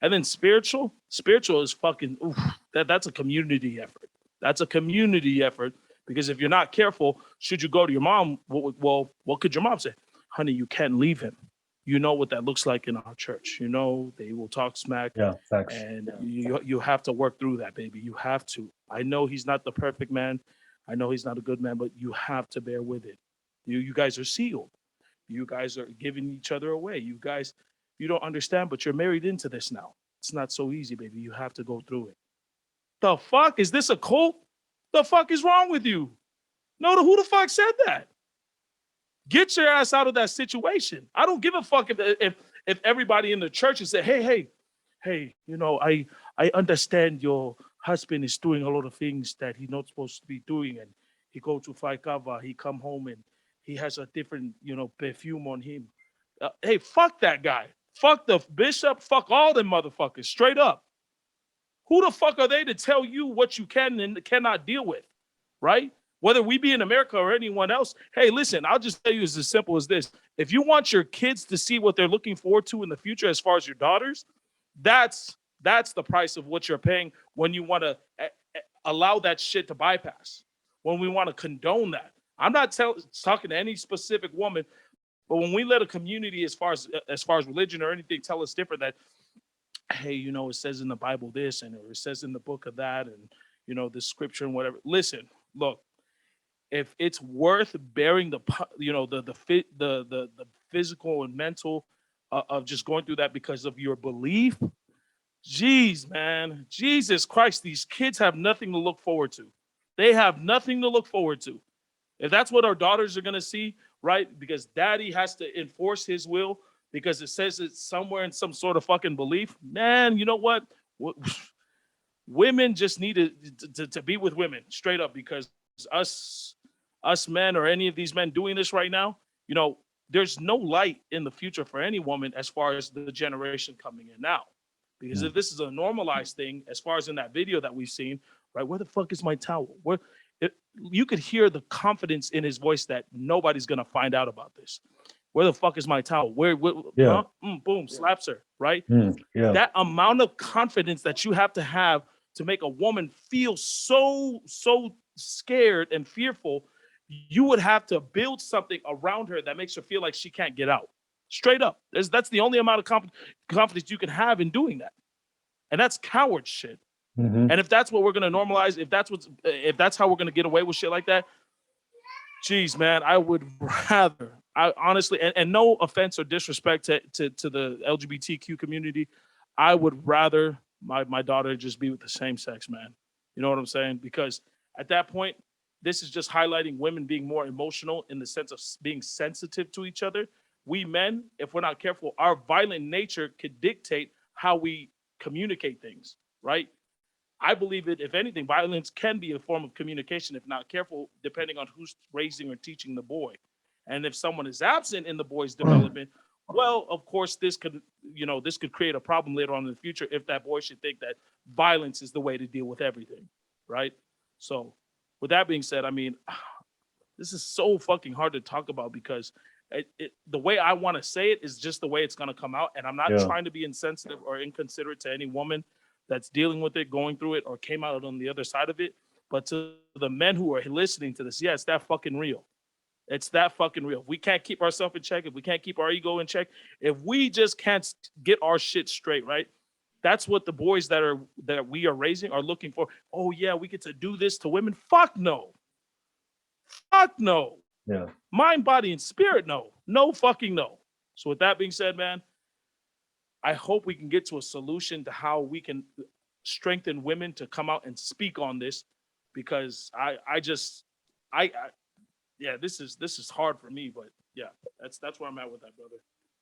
And then spiritual is fucking, oof, that's a community effort. That's a community effort because if you're not careful, should you go to your mom, well, what could your mom say? Honey, you can't leave him. You know what that looks like in our church. You know, they will talk smack Yeah, facts. and you have to work through that, baby. You have to. I know he's not the perfect man. I know he's not a good man, but you have to bear with it. You guys are sealed. You guys are giving each other away. You guys, you don't understand, but you're married into this now. It's not so easy, baby. You have to go through it. The fuck? Is this a cult? The fuck is wrong with you? No, who the fuck said that? Get your ass out of that situation. I don't give a fuck if everybody in the church is saying, hey, you know, I understand your husband is doing a lot of things that he's not supposed to be doing, and he go to fight cover, he come home and he has a different, you know, perfume on him. Hey, fuck that guy. Fuck the bishop. Fuck all them motherfuckers. Straight up. Who the fuck are they to tell you what you can and cannot deal with? Right? Whether we be in America or anyone else. Hey, listen, I'll just tell you it's as simple as this. If you want your kids to see what they're looking forward to in the future as far as your daughters, that's the price of what you're paying when you want to allow that shit to bypass. When we want to condone that. I'm not talking to any specific woman, but when we let a community as far as religion or anything tell us different, that hey, you know, it says in the Bible this and or it says in the book of that and you know the scripture and whatever. Listen, look, if it's worth bearing you know the physical and mental of just going through that because of your belief, jeez, man, Jesus Christ, these kids have nothing to look forward to. They have nothing to look forward to. If that's what our daughters are gonna see, right? Because daddy has to enforce his will because it says it's somewhere in some sort of fucking belief, man, you know what? Women just need to be with women straight up because us men or any of these men doing this right now, you know, there's no light in the future for any woman as far as the generation coming in now. Because if this is a normalized thing, as far as in that video that we've seen, right? Where the fuck is my towel? You could hear the confidence in his voice that nobody's gonna find out about this. Where the fuck is my towel? Yeah. Boom, slaps her, right? Yeah. That amount of confidence that you have to make a woman feel so scared and fearful, you would have to build something around her that makes her feel like she can't get out. Straight up. That's the only amount of confidence you can have in doing that. And that's coward shit. Mm-hmm. And if that's what we're gonna normalize, if that's how we're gonna get away with shit like that, geez, man, I would rather. I honestly, and no offense or disrespect to the LGBTQ community, I would rather my daughter just be with the same sex, man. You know what I'm saying? Because at that point, this is just highlighting women being more emotional in the sense of being sensitive to each other. We men, if we're not careful, our violent nature could dictate how we communicate things, right? I believe it, if anything, violence can be a form of communication if not careful, depending on who's raising or teaching the boy. And if someone is absent in the boy's development, well, of course, this could create a problem later on in the future if that boy should think that violence is the way to deal with everything, right? So, with that being said, I mean, this is so fucking hard to talk about because the way I want to say it is just the way it's going to come out. And I'm not trying to be insensitive or inconsiderate to any woman that's dealing with it, going through it, or came out on the other side of it. But to the men who are listening to this, yeah, it's that fucking real. It's that fucking real. If we can't keep ourselves in check, if we can't keep our ego in check, if we just can't get our shit straight, right? That's what the boys that we are raising are looking for. Oh yeah, we get to do this to women. Fuck no. Fuck no. Yeah. Mind, body, and spirit, no. No fucking no. So with that being said, man, I hope we can get to a solution to how we can strengthen women to come out and speak on this, because yeah, this is hard for me, but yeah, that's where I'm at with that, brother.